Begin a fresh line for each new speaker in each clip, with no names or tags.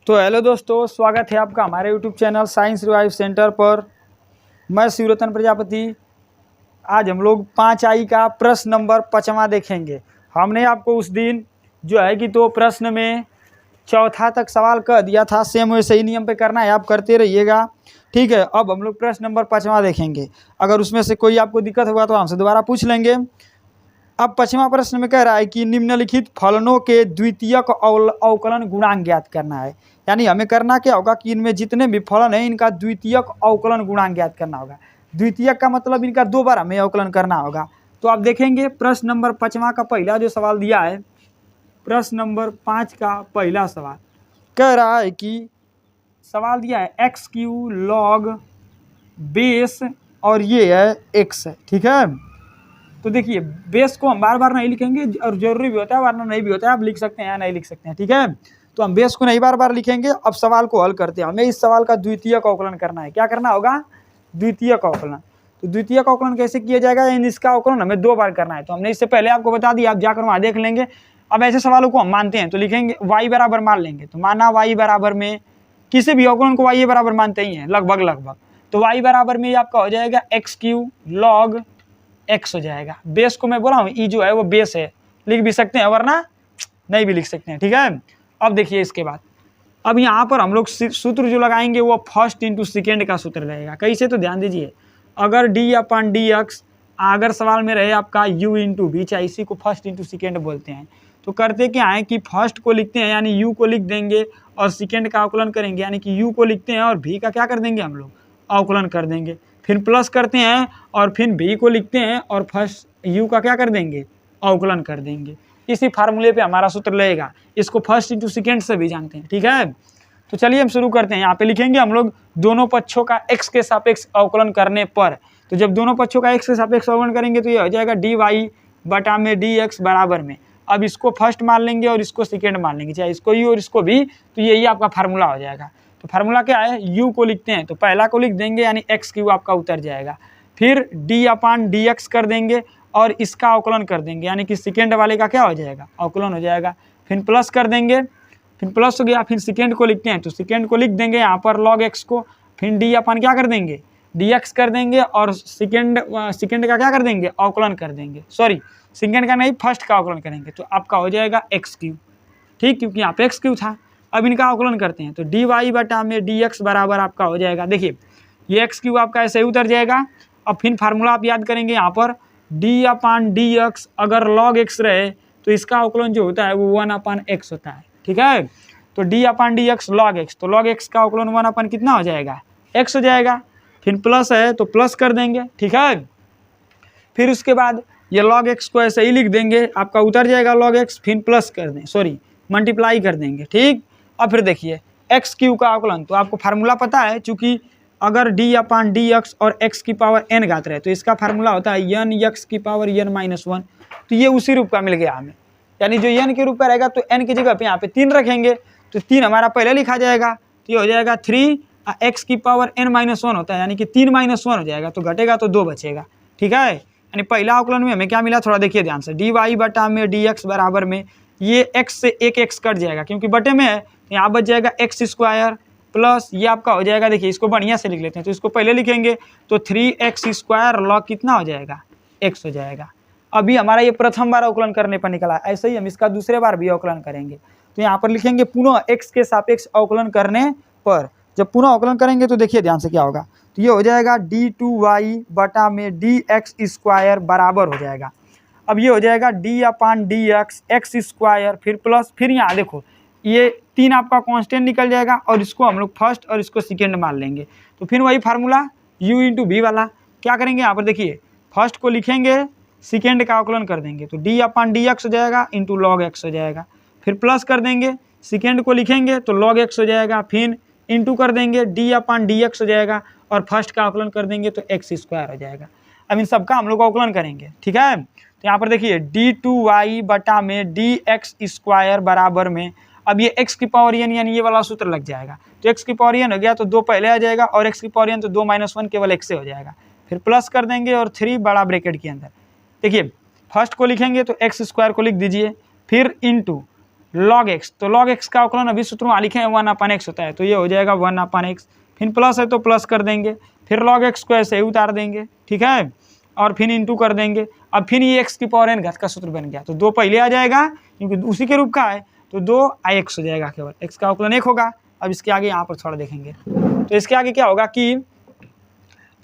तो हेलो दोस्तों, स्वागत है आपका हमारे YouTube channel science revive centre पर। मैं शिवरतन प्रजापति। आज हम लोग 5I का प्रश्न नंबर 5वां देखेंगे। हमने आपको उस दिन जो है कि तो प्रश्न में चौथा तक सवाल कर दिया था, सेम वैसे ही नियम पे करना है, आप करते रहिएगा, ठीक है। अब हम लोग प्रश्न नंबर 5वां देखेंगे। अगर उसमें से कोई आपको दिक्कत होगा तो हमसे दोबारा पूछ लेंगे। अब 5वां प्रश्न में कह रहा है कि निम्नलिखित फलनों के द्वितीयक अवकलन गुणांक ज्ञात करना है। यानी हमें करना क्या होगा कि इनमें जितने भी फलन हैं इनका द्वितीयक अवकलन गुणांक ज्ञात करना होगा। द्वितीयक का मतलब इनका 2 बार हमें अवकलन करना होगा। तो आप देखेंगे प्रश्न नंबर 5वां का पहला जो सवाल दिया है, प्रश्न नंबर 5 का पहला सवाल कह रहा है कि सवाल दिया है x³ log बेस और ये है x है, ठीक है। तो देखिए बेस को हम बार बार नहीं लिखेंगे और जरूरी भी होता है वरना नहीं भी होता है, आप लिख सकते हैं या नहीं लिख सकते हैं, ठीक है। तो हम बेस को नहीं बार बार लिखेंगे। अब सवाल को हल करते हैं। हमें इस सवाल का द्वितीयक अवकलन करना है। क्या करना होगा? द्वितीयक अवकलन। तो द्वितीयक अवकलन कैसे किया जाएगा? इसका अवकलन हमें 2 बार करना है। तो हमने इससे पहले आपको बता दिया, आप जाकर वहाँ देख लेंगे। अब ऐसे सवालों को हम मानते हैं तो लिखेंगे y बराबर मान लेंगे। तो माना y बराबर में किसी भी अवकलन को y बराबर मानते ही हैं लगभग। तो y बराबर में आपका हो जाएगा x³ log x हो जाएगा। बेस को मैं बोला हूँ ई जो है वो बेस है, लिख भी सकते हैं वरना नहीं भी लिख सकते हैं, ठीक है। अब देखिए इसके बाद अब यहाँ पर हम लोग सूत्र जो लगाएंगे वो फर्स्ट इंटू सेकेंड का सूत्र रहेगा। कैसे? तो ध्यान दीजिए, अगर d/dx अगर सवाल में रहे आपका u इंटू v, चाहे इसी को फर्स्ट इंटू सेकेंड बोलते हैं, तो करते क्या है कि फर्स्ट को लिखते हैं यानी u को लिख देंगे और सेकेंड का अवकलन करेंगे यानी कि u को लिखते हैं और v का क्या कर देंगे हम लोग अवकलन कर देंगे। फिर प्लस करते हैं और फिर v को लिखते हैं और फर्स्ट u का क्या कर देंगे अवकलन कर देंगे। इसी फार्मूले पे हमारा सूत्र लगेगा। इसको फर्स्ट इंटू सेकेंड से भी जानते हैं, ठीक है। तो चलिए हम शुरू करते हैं। यहाँ पे लिखेंगे हम लोग दोनों पक्षों का x के सापेक्ष अवकलन करने पर। तो जब दोनों पक्षों का x के सापेक्ष अवकलन करेंगे तो ये हो जाएगा dy/dx बराबर में। अब इसको फर्स्ट मान लेंगे और इसको सेकेंड मान लेंगे, चाहे इसको u और इसको भी, तो यही आपका फार्मूला हो जाएगा। तो फार्मूला क्या है? u को लिखते हैं तो पहला को लिख देंगे यानी x³ आपका उतर जाएगा। फिर d/dx कर देंगे और इसका अवकलन कर देंगे यानी कि सेकेंड वाले का क्या हो जाएगा अवकलन हो जाएगा। फिर प्लस कर देंगे, फिर प्लस हो गया, फिर सेकेंड को लिखते हैं तो सेकेंड को लिख देंगे यहाँ पर log x को। फिर d/ क्या कर देंगे dx कर देंगे और सेकेंड का क्या कर देंगे अवकलन कर देंगे, सॉरी सेकेंड का नहीं फर्स्ट का अवकलन करेंगे। तो आपका हो जाएगा x³, ठीक, क्योंकि यहाँ पे x³ था। अब इनका अवकलन करते हैं तो dy/dx बराबर आपका हो जाएगा, देखिए ये x³ आपका ऐसे ही उतर जाएगा। अब फिर फार्मूला आप याद करेंगे यहाँ पर d/dx अगर log x रहे तो इसका अवकलन जो होता है वो 1/x होता है, ठीक है। तो d/dx log x, तो log x का अवकलन 1/ कितना हो जाएगा x हो जाएगा। फिर प्लस है तो प्लस कर देंगे, ठीक है। फिर उसके बाद ये log x को ऐसे ही लिख देंगे, आपका उतर जाएगा log x, फिर प्लस कर दें, सॉरी मल्टीप्लाई कर देंगे, ठीक। अब फिर देखिए x³ का अवकलन, तो आपको फार्मूला पता है, चूंकि अगर d/dx और x की पावर n घात रहे तो इसका फार्मूला होता है n x की पावर n-1। तो ये उसी रूप का मिल गया हमें, यानी जो n के रूप में रहेगा तो n की जगह पे यहाँ पे 3 रखेंगे तो 3 हमारा पहले लिखा जाएगा। तो ये हो जाएगा 3 x की पावर n-1 होता है यानी कि 3-1 हो जाएगा, तो घटेगा तो 2 बचेगा, ठीक है। यानी पहला अवकलन में हमें क्या मिला, थोड़ा देखिए ध्यान से, dy/dx बराबर में ये x से एक x कट जाएगा क्योंकि बटे में है, यहाँ बच जाएगा x² प्लस ये आपका हो जाएगा, देखिए इसको बढ़िया से लिख लेते हैं तो इसको पहले लिखेंगे तो 3x² log कितना हो जाएगा x हो जाएगा। अभी हमारा ये प्रथम बार अवकलन करने पर निकला, ऐसे ही हम इसका दूसरे बार भी अवकलन करेंगे। तो यहाँ पर लिखेंगे पुनः x के सापेक्ष अवकलन करने पर। जब पुनः अवकलन करेंगे तो देखिए ध्यान से क्या होगा, तो ये हो जाएगा d/dx बराबर हो जाएगा। अब ये हो जाएगा d/dx x² फिर प्लस, फिर यहाँ देखो ये 3 आपका कांस्टेंट निकल जाएगा और इसको हम लोग फर्स्ट और इसको सेकेंड मान लेंगे। तो फिर वही फार्मूला u इंटू v वाला, क्या करेंगे यहाँ पर देखिए फर्स्ट को लिखेंगे सेकेंड का अवकलन कर देंगे तो d/dx हो जाएगा इंटू log x हो जाएगा। फिर प्लस कर देंगे, सेकेंड को लिखेंगे तो log x हो जाएगा, फिर इंटू कर देंगे d/dx हो जाएगा और फर्स्ट का अवकलन कर देंगे तो x² हो जाएगा। अब इन सबका हम लोग अवकलन करेंगे, ठीक है। तो यहाँ पर देखिए d/dx² बराबर में अब ये x की पावर n यानी ये वाला सूत्र लग जाएगा। तो x की पावर n हो गया तो 2 पहले आ जाएगा और x की पावर n तो 2-1 केवल x से हो जाएगा। फिर प्लस कर देंगे और 3 बड़ा ब्रैकेट के अंदर, देखिए फर्स्ट को लिखेंगे तो x² को लिख दीजिए, फिर इंटू log x, तो log x का अवकलन अभी सूत्र में लिखे हैं 1/x होता है, तो ये हो जाएगा 1/x। फिर प्लस है तो प्लस कर देंगे, फिर log x को ऐसे ही उतार देंगे, ठीक है, और फिर इंटू कर देंगे। अब फिर ये x की पावर n घात का सूत्र बन गया, तो 2 पहले आ जाएगा क्योंकि उसी के रूप का है, तो 2x हो जाएगा, केवल x का अवकलन 1 होगा। अब इसके आगे यहाँ पर थोड़ा देखेंगे, तो इसके आगे क्या होगा कि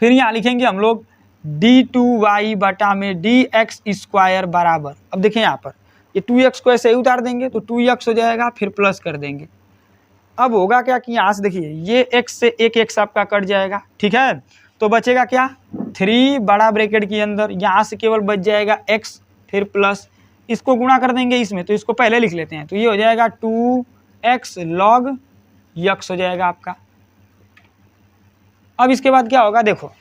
फिर यहाँ लिखेंगे हम लोग d2y बटा में dx² बराबर, अब देखें यहाँ पर ये 2x को ऐसे ही उतार देंगे तो 2x हो जाएगा, फिर प्लस कर देंगे। अब होगा क्या कि यहाँ से देखिए ये x से एक x आपका कट जाएगा, ठीक है, तो बचेगा क्या 3 बड़ा ब्रैकेट के अंदर, यहाँ से केवल बच जाएगा x, फिर प्लस इसको गुणा कर देंगे इसमें, तो इसको पहले लिख लेते हैं, तो ये हो जाएगा 2x log x हो जाएगा आपका। अब इसके बाद क्या होगा देखो,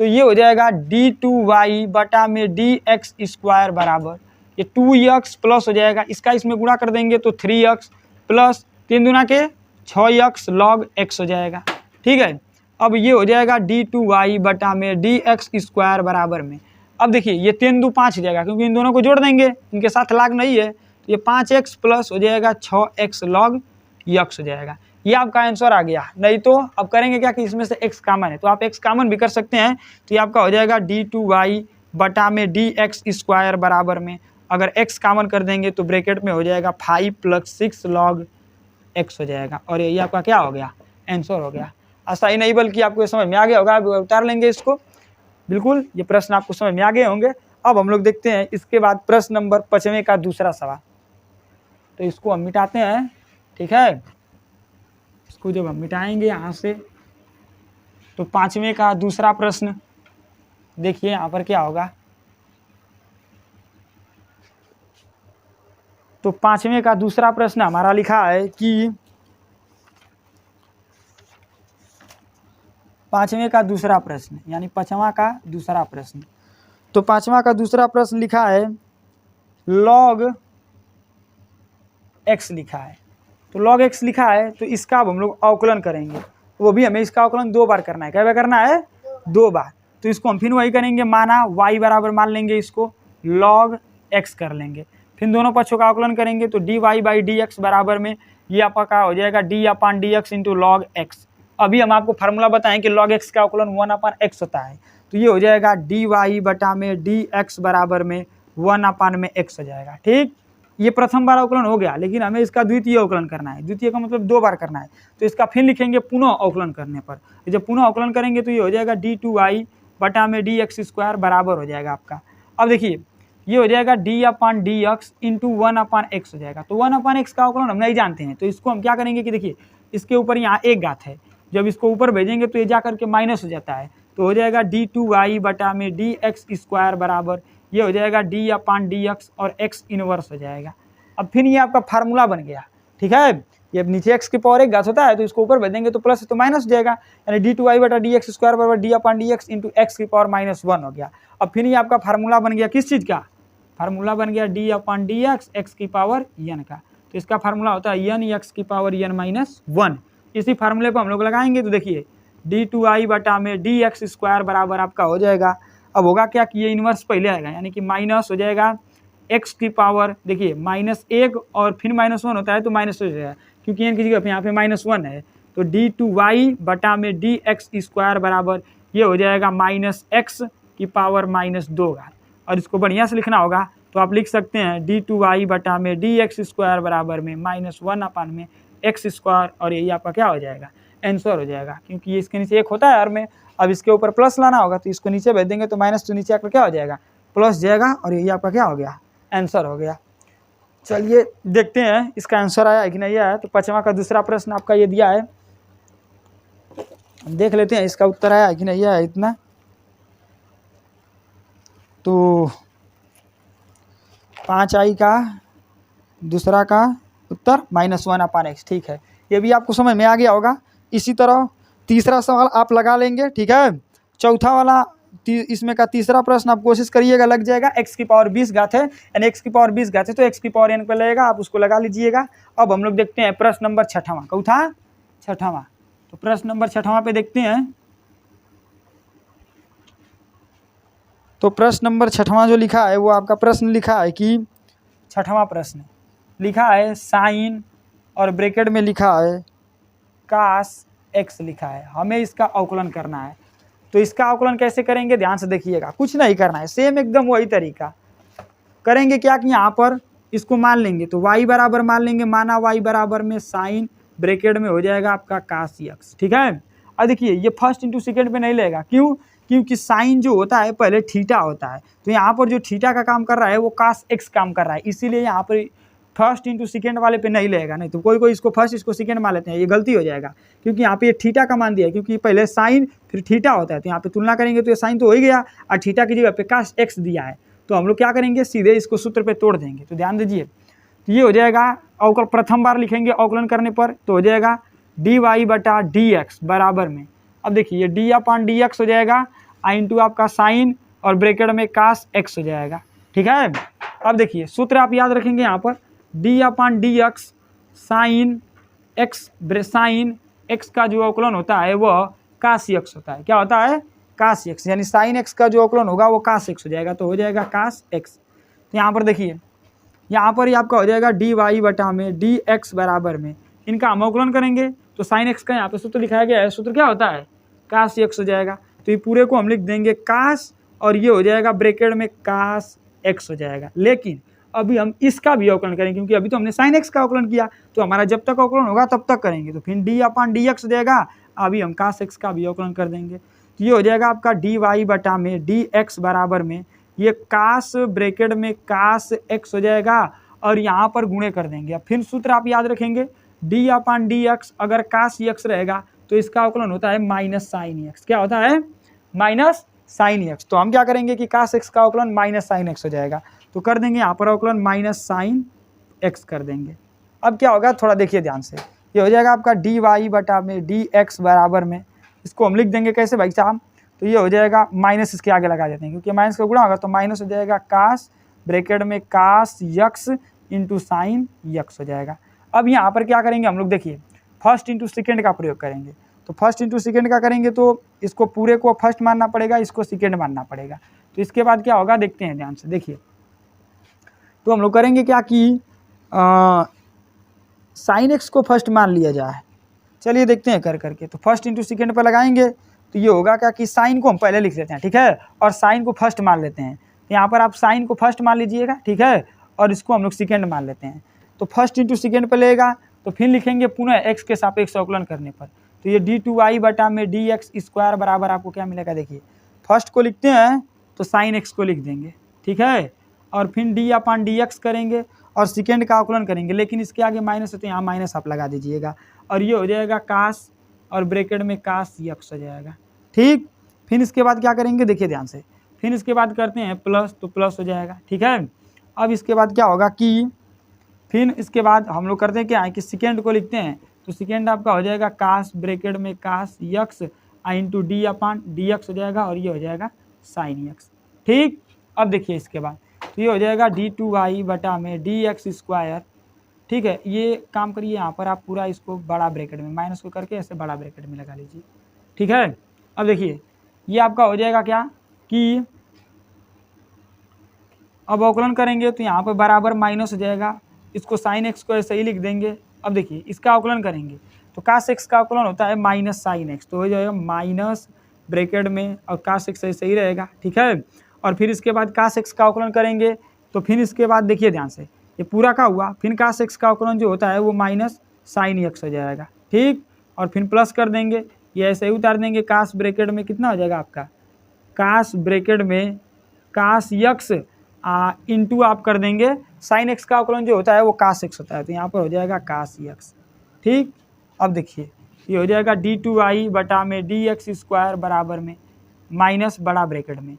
तो ये हो जाएगा d2y बटा में dx² बराबर, ये 2x प्लस हो जाएगा, इसका इसमें गुणा कर देंगे तो 3x प्लस 3 दूना के 6x log x हो जाएगा, ठीक है। अब ये हो जाएगा d2y बटा में dx² बराबर में, अब देखिए ये 3 दूनी 5 हो जाएगा क्योंकि इन दोनों को जोड़ देंगे, इनके साथ लाग नहीं है, तो ये 5x प्लस हो जाएगा 6x log x हो जाएगा। ये आपका आंसर आ गया। नहीं तो अब करेंगे क्या कि इसमें से x कॉमन है, तो आप x कॉमन भी कर सकते हैं, तो ये आपका हो जाएगा d2y बटा में dx² बराबर में, अगर x कॉमन कर देंगे तो ब्रैकेट में हो जाएगा 5 + 6 log x हो जाएगा, और ये आपका क्या हो गया आंसर हो गया। ऐसा ही नहीं बल्कि आपको ये समझ में आ गया होगा, आप उतार लेंगे इसको, बिल्कुल ये प्रश्न आपको समझ में आ गए होंगे। अब हम लोग देखते हैं इसके बाद प्रश्न नंबर 5वें का दूसरा सवाल, तो इसको हम मिटाते हैं, ठीक है, इसको जब हम मिटाएंगे यहाँ से, तो 5वें का दूसरा प्रश्न देखिए यहाँ पर क्या होगा। तो 5वें का दूसरा प्रश्न हमारा लिखा है कि 5वें का दूसरा प्रश्न यानी 5वां का दूसरा प्रश्न, तो 5वां का दूसरा प्रश्न लिखा है log x लिखा है, तो log x लिखा है, तो इसका अब हम लोग अवकलन करेंगे, वो भी हमें इसका अवकलन 2 बार करना है। क्या करना है 2 बार, तो इसको हम फिर वही करेंगे, माना y बराबर मान लेंगे, इसको log x कर लेंगे, फिर दोनों पक्षों का अवकलन करेंगे, तो dy/dx बराबर में ये आपका क्या हो जाएगा d/dx इंटू log x। अभी हम आपको फार्मूला बताएं कि log x का अवकलन 1/x होता है, तो ये हो जाएगा dy बटा में dx बराबर में 1/x हो जाएगा, ठीक। ये प्रथम बार अवकलन हो गया, लेकिन हमें इसका द्वितीय अवकलन करना है, द्वितीय का मतलब 2 बार करना है, तो इसका फिर लिखेंगे पुनः अवकलन करने पर, जब पुनः अवकलन करेंगे तो ये हो जाएगा d2y बटा में dx² बराबर हो जाएगा आपका। अब देखिए ये हो जाएगा d/dx इंटू 1/x हो जाएगा, तो 1/x का अवकलन हम नहीं जानते हैं, तो इसको हम क्या करेंगे कि देखिए इसके ऊपर यहाँ एक घात है, जब इसको ऊपर भेजेंगे तो ये जा करके माइनस हो जाता है, तो हो जाएगा d2y बटा में dx² बराबर ये हो जाएगा d/dx और x इनवर्स हो जाएगा। अब फिर ये आपका फार्मूला बन गया, ठीक है, ये नीचे x की पावर एक घात होता है, तो इसको ऊपर भेज देंगे तो प्लस है तो माइनस हो जाएगा, यानी d2y बटा dx² बराबर d/dx इंटू x की पावर -1 हो गया। अब फिर ये आपका फार्मूला बन गया किस चीज़ का, फार्मूला बन गया d/dx x की पावर n का, तो इसका फार्मूला होता है n x की पावर n-1। इसी फार्मूले को हम लोग लगाएंगे, तो देखिए d2y बटा में dx² बराबर आपका हो जाएगा। अब होगा क्या कि ये इन्वर्स पहले आएगा, यानी कि माइनस हो जाएगा x की पावर, देखिए -1 और फिर -1 होता है तो माइनस हो जाएगा, क्योंकि n की जगह यहाँ पे -1 है, तो d2y बटा में dx² बराबर ये हो जाएगा -x की पावर -2, और इसको बढ़िया से लिखना होगा तो आप लिख सकते हैं d2y बटा में dx² बराबर में -1/x², और यही आपका क्या हो जाएगा आंसर हो जाएगा, क्योंकि ये इसके नीचे 1 होता है और में अब इसके ऊपर प्लस लाना होगा, तो इसको नीचे भेज देंगे तो माइनस तो नीचे आकर क्या हो जाएगा प्लस जाएगा, और यही आपका क्या हो गया आंसर हो गया। चलिए देखते हैं इसका आंसर आया है कि नहीं आया। तो 5वां का दूसरा प्रश्न आपका ये दिया है, देख लेते हैं इसका उत्तर आया है कि नहीं आया इतना। तो 5i का दूसरा का उत्तर -1/x, ठीक है, ये भी आपको समझ में आ गया होगा। इसी तरह तीसरा सवाल आप लगा लेंगे, ठीक है। चौथा वाला इसमें का तीसरा प्रश्न आप कोशिश करिएगा लग जाएगा, x की पावर 20 घात है, यानी x की पावर 20 घात है तो x की पावर n पर लगेगा, आप उसको लगा लीजिएगा। अब हम लोग देखते हैं प्रश्न नंबर 6वां, कौन था 6वां, तो प्रश्न नंबर 6वां पे देखते हैं। तो प्रश्न नंबर 6वां जो लिखा है वो आपका प्रश्न लिखा है कि 6वां प्रश्न लिखा है साइन और ब्रैकेट में लिखा है कास एक्स लिखा है, हमें इसका अवकलन करना है। तो इसका अवकलन कैसे करेंगे ध्यान से देखिएगा, कुछ नहीं करना है, सेम एकदम वही तरीका करेंगे। क्या कि यहाँ पर इसको मान लेंगे, तो y बराबर मान लेंगे, माना y बराबर में साइन ब्रैकेट में हो जाएगा आपका कास एक्स। ठीक है, अब देखिए ये फर्स्ट इंटू सेकेंड पे नहीं लेगा, क्यों? क्योंकि साइन जो होता है पहले थीटा होता है, तो यहाँ पर जो थीटा का काम कर रहा है वो कास एक्स काम कर रहा है, इसीलिए यहाँ पर फर्स्ट इंटू सेकेंड वाले पे नहीं लेगा। नहीं तो कोई कोई इसको फर्स्ट इसको सेकेंड मान लेते हैं, ये गलती हो जाएगा, क्योंकि यहाँ पे ये थीटा का मान दिया है, क्योंकि पहले साइन फिर थीटा होता है, तो यहाँ पे तुलना करेंगे तो ये साइन तो हो ही गया और थीटा की जगह पे कास एक्स दिया है, तो हम लोग क्या करेंगे सीधे इसको सूत्र पे तोड़ देंगे। तो ध्यान दीजिए, तो ये हो जाएगा अवकल, प्रथम बार लिखेंगे अवकलन करने पर तो हो जाएगा डी वाई बटा डी एक्स बराबर में, अब देखिए ये डी अपान डी एक्स हो जाएगा इंटू आपका साइन और ब्रैकेट में कास एक्स हो जाएगा। ठीक है, अब देखिए सूत्र आप याद रखेंगे यहाँ पर D upon D X sine X, sine X का जो अवकलन होता है वह कास एक्स होता है। क्या होता है? कास एक्स, यानी साइन एक्स का जो अवकलन होगा वो कास एक्स हो जाएगा, तो हो जाएगा कास एक्स। तो यहाँ पर देखिए, यहाँ पर ही आपका हो जाएगा डी वाई बटा में डी एक्स बराबर में, इनका हम अवकलन करेंगे तो साइन एक्स का यहाँ पे सूत्र लिखाया गया है, सूत्र क्या होता है? कास एक्स हो जाएगा। तो ये पूरे को हम लिख देंगे कास और ये हो जाएगा ब्रैकेट में कास एक्स हो जाएगा। लेकिन अभी हम इसका भी अवकलन करेंगे, क्योंकि अभी तो हमने साइन एक्स का अवकलन किया, तो हमारा जब तक अवकलन होगा तब तक करेंगे, तो फिर डी अपान डी एक्स हो जाएगा, अभी हम कास एक्स का भी अवकलन कर देंगे। तो ये हो जाएगा आपका डी वाई बटा में डी एक्स बराबर में ये कास ब्रैकेट में कास एक्स हो जाएगा और यहाँ पर गुणे कर देंगे। अब फिर सूत्र आप याद रखेंगे डी अपान डी एक्स, अगर कास एक्स रहेगा तो इसका अवकलन होता है माइनस साइन एक्स। क्या होता है? Minus sine x. तो हम क्या करेंगे कि कास एक्स का अवकलन माइनस साइन एक्स हो जाएगा, तो कर देंगे यहाँ पर अवकलन माइनस साइन एक्स कर देंगे। अब क्या होगा थोड़ा देखिए ध्यान से, ये हो जाएगा आपका डी वाई बटा में डी एक्स बराबर में, इसको हम लिख देंगे कैसे भाई साहब? तो ये हो जाएगा माइनस इसके आगे लगा देते हैं, क्योंकि माइनस का गुणा होगा तो माइनस हो जाएगा कास ब्रैकेट में कास यक्स इंटू साइन यक्स हो जाएगा। अब यहाँ पर क्या करेंगे हम लोग, देखिए फर्स्ट इंटू सेकेंड का प्रयोग करेंगे, तो फर्स्ट इंटू सेकेंड का करेंगे तो इसको पूरे को फर्स्ट मानना पड़ेगा, इसको सेकेंड मानना पड़ेगा। तो इसके बाद क्या होगा देखते हैं ध्यान से, देखिए तो हम लोग करेंगे क्या कि साइन एक्स को फर्स्ट मान लिया जाए। चलिए देखते हैं कर करके, तो फर्स्ट इंटू सेकेंड पर लगाएंगे तो ये होगा क्या कि साइन को हम पहले लिख लेते हैं, ठीक है, और साइन को फर्स्ट मान लेते हैं। तो यहाँ पर आप साइन को फर्स्ट मान लीजिएगा, ठीक है, और इसको हम लोग सेकेंड मान लेते हैं। तो फर्स्ट इंटू सेकेंड पर लेगा तो फिर लिखेंगे पुनः एक्स के सापेक्ष अवकलन करने पर, तो ये डी टू वाई बटा में डी एक्स स्क्वायर बराबर आपको क्या मिलेगा, देखिए फर्स्ट को लिखते हैं तो साइन एक्स को लिख देंगे, ठीक है, और फिर डी अपान डी एक्स करेंगे और सेकेंड का अवकलन करेंगे, लेकिन इसके आगे माइनस है तो यहाँ माइनस आप लगा दीजिएगा, और ये हो जाएगा कास और ब्रैकेट में कास यक्स हो जाएगा। ठीक, फिर इसके बाद क्या करेंगे देखिए ध्यान से, फिर इसके बाद करते हैं प्लस, तो प्लस हो जाएगा, ठीक है। अब इसके बाद क्या होगा कि फिर इसके बाद हम लोग करते हैं क्या है कि सेकेंड को लिखते हैं, तो सेकेंड आपका हो जाएगा कास ब्रैकेट में कास x into D upon D x हो जाएगा, और ये हो जाएगा साइन यक्स। ठीक, अब देखिए इसके बाद तो ये हो जाएगा डी टू वाई बटा में डी एक्स स्क्वायर, ठीक है। ये काम करिए यहाँ पर आप पूरा इसको बड़ा ब्रैकेट में माइनस को करके ऐसे बड़ा ब्रैकेट में लगा लीजिए, ठीक है। अब देखिए ये आपका हो जाएगा क्या कि अब अवकलन करेंगे तो यहाँ पर बराबर माइनस हो जाएगा, इसको साइन एक्स को ऐसे ही लिख देंगे। अब देखिए इसका अवकलन करेंगे तो कास एक्स का अवकलन होता है माइनस साइन एक्स, तो हो जाएगा माइनस ब्रैकेट में और कास एक्स ऐसे ही रहेगा, ठीक है। और फिर इसके बाद कास एक्स का अवकलन करेंगे तो फिर इसके बाद देखिए ध्यान से ये पूरा का हुआ, फिर कास एक्स का अवकलन जो होता है वो माइनस साइन एक्स हो जाएगा, ठीक, और फिर प्लस कर देंगे, ये ऐसे ही उतार देंगे, कास ब्रैकेट में कितना हो जाएगा आपका कास ब्रैकेट में कास यक्स इंटू आप कर देंगे साइन एक्स का अवकलन जो होता है वो कास एक्स होता है, तो यहाँ पर हो जाएगा कास यक्स, ठीक। अब देखिए ये हो जाएगा डी टू वाई बटा में डी एक्स स्क्वायर बराबर में माइनस बड़ा ब्रैकेट में,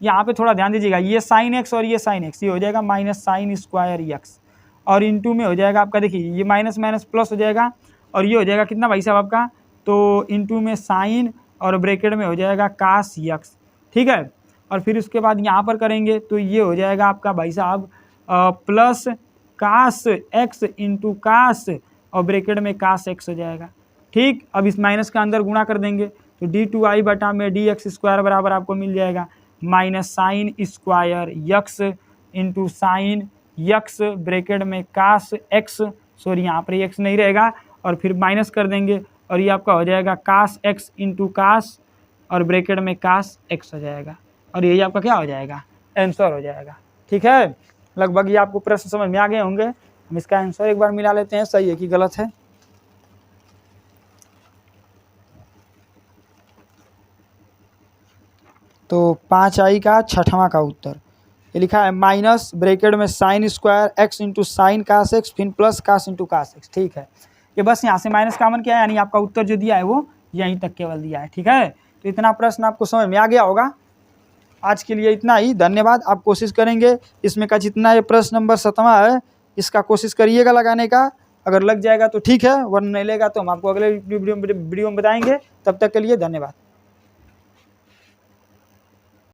यहाँ पे थोड़ा ध्यान दीजिएगा, ये साइन एक्स और ये साइन एक्स, ये हो जाएगा माइनस साइन स्क्वायर यक्स, और इंटू में हो जाएगा आपका देखिए ये माइनस माइनस प्लस हो जाएगा, और ये हो जाएगा कितना भाई साहब आपका, तो इंटू में साइन और ब्रैकेट में हो जाएगा कास यक्स, ठीक है। और फिर उसके बाद यहाँ पर करेंगे तो ये हो जाएगा आपका भाई साहब plus cos x into cos और ब्रैकेट में कास एक्स हो जाएगा, ठीक। अब इस माइनस का अंदर गुणा कर देंगे तो डी टू आई बटा में डी एक्स स्क्वायर बराबर आपको मिल जाएगा minus sine square x into sine x bracket में कास एक्स, सॉरी यहाँ पर एक्स नहीं रहेगा, और फिर माइनस कर देंगे और ये आपका हो जाएगा कास एक्स इंटू कास और ब्रैकेट में कास एक्स हो जाएगा, और यही आपका क्या हो जाएगा, आंसर हो जाएगा। ठीक है, लगभग ये आपको प्रश्न समझ में आ गए होंगे। हम इसका आंसर एक बार मिला लेते हैं, सही है कि गलत है। तो 5i का छठवां का उत्तर ये लिखा है माइनस ब्रैकेट में sine square X into sine cos X फिर plus cos into cos X. ठीक है, ये बस यहाँ से माइनस कॉमन किया है, यानी आपका उत्तर जो दिया है वो यहीं तक केवल दिया है। ठीक है, तो इतना प्रश्न आपको समझ में आ गया होगा। आज के लिए इतना ही, धन्यवाद। आप कोशिश करेंगे इसमें का जितना ये प्रश्न नंबर 7वां है इसका कोशिश करिएगा लगाने का, अगर लग जाएगा तो ठीक है, वरना नहीं लेगा तो हम आपको अगले वीडियो में बताएंगे। तब तक के लिए धन्यवाद।